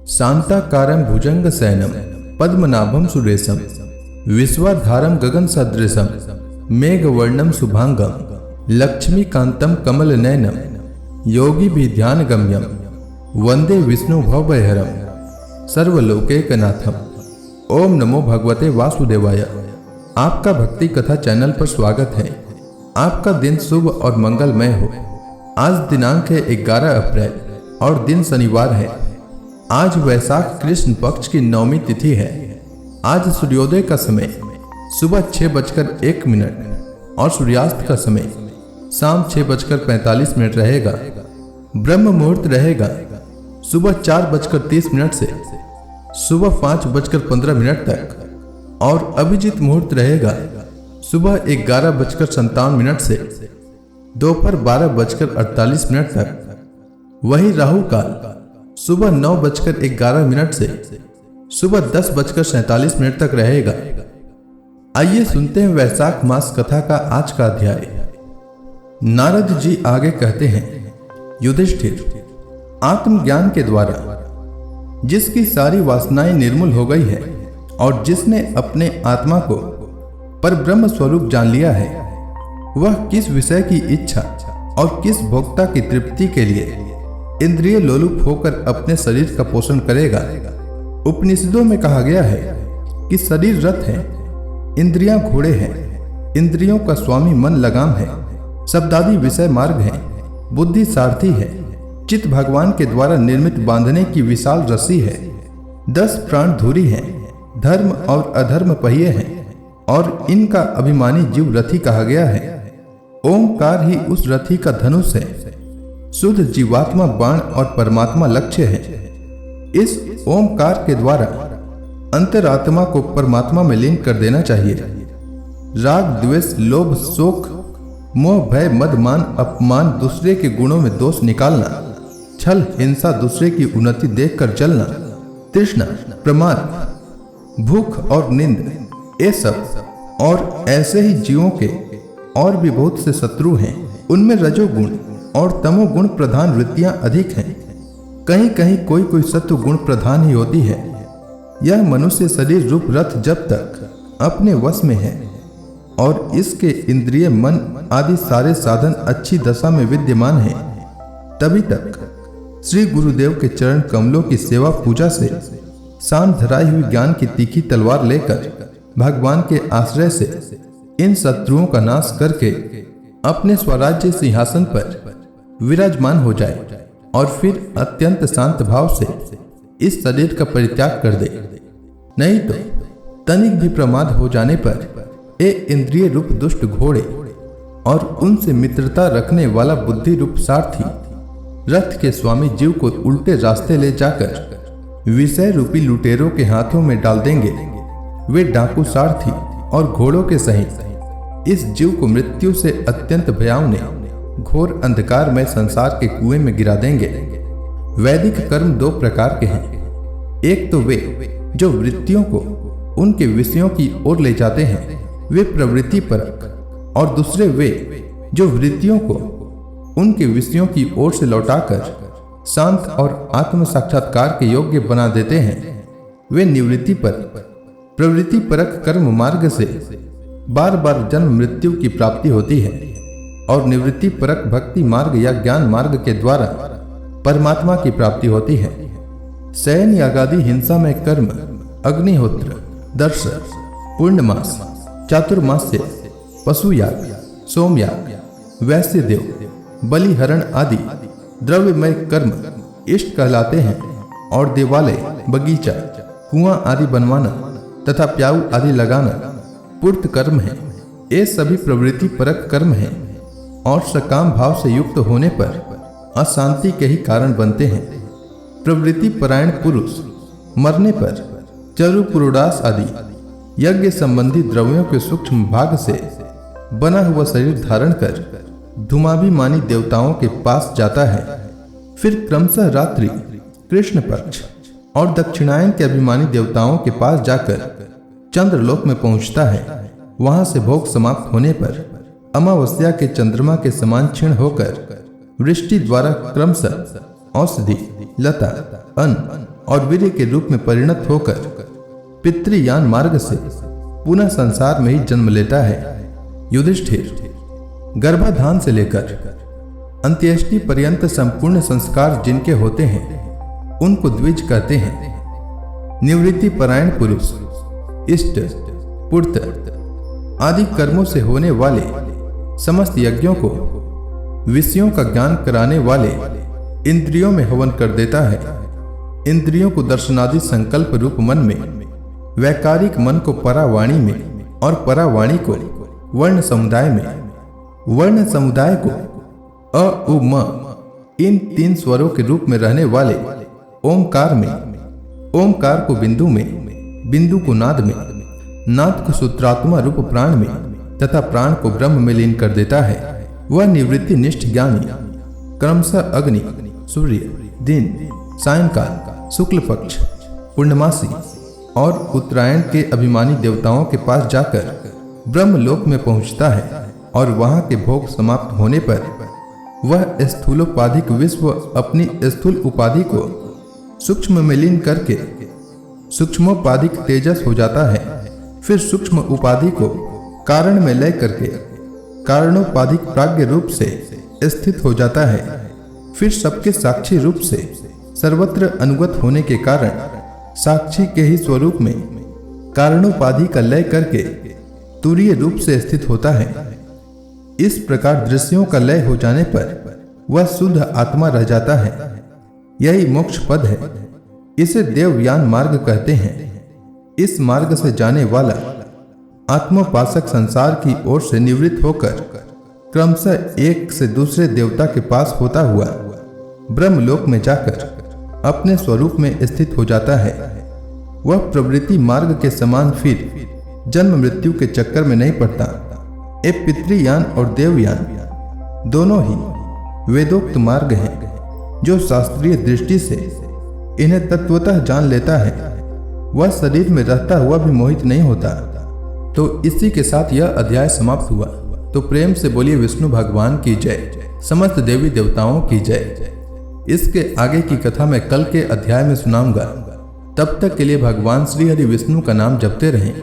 शांताकारं भुजंगशयनं पद्मनाभं सुरेशं विश्वाधारं गगनसदृशं मेघवर्णं शुभांगं लक्ष्मीकान्तं कमलनयनं योगिभिर्ध्यानगम्यं वंदे विष्णु भवभयहरं सर्वलोकैकनाथं। ओम नमो भगवते वासुदेवाय। आपका भक्ति कथा चैनल पर स्वागत है। आपका दिन शुभ और मंगलमय हो। आज दिनांक है 11 अप्रैल और दिन शनिवार है। आज वैशाख कृष्ण पक्ष की नवमी तिथि है। आज सूर्योदय का समय सुबह 6:01 और सूर्यास्त का समय शाम 6:45 रहेगा। ब्रह्म मुहूर्त रहेगा सुबह 4:30 से सुबह 5:15 तक और अभिजीत मुहूर्त रहेगा सुबह 11:57 से दोपहर 12:48 तक। वही राहु काल सुबह 9:11 से सुबह 10:47 तक रहेगा। आइए सुनते हैं वैशाख मास कथा का आज का अध्याय। नारद जी आगे कहते हैं, युधिष्ठिर, आत्मज्ञान के द्वारा जिसकी सारी वासनाएं निर्मूल हो गई है और जिसने अपने आत्मा को परब्रह्म स्वरूप जान लिया है, वह किस विषय की इच्छा और किस भोक्ता की तृप्ति के लिए इंद्रिय लोलुप होकर अपने शरीर का पोषण करेगा। उपनिषदों में कहा गया है कि शरीर रथ है, इंद्रियां घोड़े हैं, इंद्रियों का स्वामी मन लगाम है, शब्दादि विषय मार्ग है, बुद्धि सारथी है, चित्त भगवान के द्वारा निर्मित बांधने की विशाल रस्सी है, 10 प्राण धुरी है, धर्म और अधर्म पहिए हैं और इनका अभिमानी जीव रथी कहा गया है। ओंकार ही उस रथी का धनुष है। शुद्ध जीवात्मा बाण और परमात्मा लक्ष्य है। इस ओंकार के द्वारा अंतरात्मा को परमात्मा में लीन कर देना चाहिए। राग द्वेष लोभ शोक मोह भय मद मान अपमान, दूसरे के गुणों में दोष निकालना, छल हिंसा, दूसरे की उन्नति देखकर जलना, तृष्णा प्रमाद भूख और नींद, ये सब और ऐसे ही जीवों के और भी बहुत से शत्रु हैं। उनमें रजोगुण और तमोगुण प्रधान वृत्तियां अधिक हैं। कहीं कहीं कोई कोई सत्व गुण प्रधान ही होती है। यह मनुष्य शरीर रूप रथ जब तक अपने वश में है और इसके इंद्रिय मन आदि सारे साधन अच्छी दशा में विद्यमान हैं, तभी तक श्री गुरुदेव के चरण कमलों की सेवा पूजा से शांत धराई हुई ज्ञान की तीखी तलवार लेकर भगवान के आश्रय से इन शत्रुओं का नाश करके अपने स्वराज्य सिंहासन पर विराजमान हो जाए और फिर अत्यंत शांत भाव से इस शरीर का परित्याग कर दे। नहीं तो तनिक भी प्रमाद हो जाने पर ये इंद्रिय रूप दुष्ट घोड़े और उनसे मित्रता रखने वाला बुद्धि रूप सारथी रथ के स्वामी जीव को उल्टे रास्ते ले जाकर विषय रूपी लुटेरों के हाथों में डाल देंगे। वे डाकू सारथी और घोड़ों के सहित इस जीव को मृत्यु से अत्यंत भयावने घोर अंधकार में संसार के कुएं में गिरा देंगे। वैदिक कर्म 2 प्रकार के हैं। एक तो वे जो वृत्तियों को उनके विषयों की ओर ले जाते हैं, वे प्रवृत्ति परक, और दूसरे वे जो वृत्तियों को उनके विषयों की ओर से लौटाकर शांत और आत्म साक्षात्कार के योग्य बना देते हैं, वे निवृत्ति परक। प्रवृत्ति परक कर्म मार्ग से बार बार जन्म मृत्यु की प्राप्ति होती है और निवृत्ति परक भक्ति मार्ग या ज्ञान मार्ग के द्वारा परमात्मा की प्राप्ति होती है। शयन यागादि हिंसा में कर्म अग्निहोत्र, दर्श, पूर्णमास, चातुर्मास्य, पशुयाग, सोमयाग, वैश्यदेव, बलिहरण आदि द्रव्यमय कर्म इष्ट कहलाते हैं और देवालय, बगीचा, कुआं आदि बनवाना तथा प्याऊ आदि लगाना पूर्त कर्म है। ये सभी प्रवृत्ति परक कर्म हैं और सकाम भाव से युक्त होने पर अशांति के ही कारण बनते हैं। प्रवृत्ति परायण पुरुष मरने पर चरु पुरोडास आदि यज्ञ संबंधी द्रव्यों के सूक्ष्म भाग से बना हुआ शरीर धारण कर धूमाभिमानी देवताओं के पास जाता है। फिर क्रमशः रात्रि, कृष्ण पक्ष और दक्षिणायन के अभिमानी देवताओं के पास जाकर चंद्रलोक में पहुंचता है। वहां से भोग समाप्त होने पर अमावस्या के चंद्रमा के समान क्षीण होकर वृष्टि द्वारा क्रमशः औषधि, लता, अन्न और वीर्य के रूप में परिणत होकर पितृयान मार्ग से पुनः संसार में ही जन्म लेता है। युधिष्ठिर, गर्भाधान से लेकर अंत्येष्टि पर्यंत संपूर्ण संस्कार जिनके होते हैं उनको द्विज कहते हैं। निवृत्ति परायण पुरुष इष्ट पूर्त आदि कर्मों से होने वाले समस्त यज्ञों को विषयों का ज्ञान कराने वाले इंद्रियों में हवन कर देता है। इंद्रियों को दर्शनादि संकल्प रूप मन में, वैकारिक मन को परावाणी में और परावाणी को वर्ण समुदाय में, वर्ण समुदाय को अ उ म इन 3 स्वरों के रूप में रहने वाले ओमकार में, ओमकार को बिंदु में, बिंदु को नाद में, नाद को सूत्रात्मा रूप प्राण में तथा प्राण को ब्रह्म में लीन कर देता है। वह निवृत्ति निष्ठ ज्ञानी क्रमशः अग्नि, सूर्य, दिन, सायंकाल, शुक्ल पक्ष, पूर्णमासी और उत्तरायण के अभिमानी देवताओं के पास जाकर ब्रह्मलोक में पहुंचता है और वहां के भोग समाप्त होने पर वह स्थूलोपाधिक विश्व अपनी स्थूल उपाधि को सूक्ष्म में लीन करके सूक्ष्मोपाधिक तेजस हो जाता है। फिर सूक्ष्म उपाधि को कारण में लय करके कारणोपाधिक प्राज्ञ रूप से स्थित हो जाता है। फिर सबके साक्षी रूप से सर्वत्र अनुगत होने के कारण साक्षी के ही स्वरूप में कारणोपाधि का लय करके तुरीय रूप से स्थित होता है। इस प्रकार दृश्यों का लय हो जाने पर वह शुद्ध आत्मा रह जाता है। यही मोक्ष पद है। इसे देवयान मार्ग कहते हैं। इस मार्ग से जाने वाला आत्मोपासक संसार की ओर से निवृत्त होकर क्रमशः एक से दूसरे देवता के पास होता हुआ ब्रह्मलोक में जाकर अपने स्वरूप में स्थित हो जाता है। वह प्रवृत्ति मार्ग के समान फिर जन्म मृत्यु के चक्कर में नहीं पड़ता। ये पितृयान और देवयान दोनों ही वेदोक्त मार्ग हैं जो शास्त्रीय दृष्टि से इन्हें तत्वतः जान लेता है वह शरीर में रहता हुआ भी मोहित नहीं होता। तो इसी के साथ यह अध्याय समाप्त हुआ। तो प्रेम से बोलिए विष्णु भगवान की जय, समस्त देवी देवताओं की जय। इसके आगे की कथा मैं कल के अध्याय में सुनाऊंगा। तब तक के लिए भगवान श्री हरि विष्णु का नाम जपते रहें।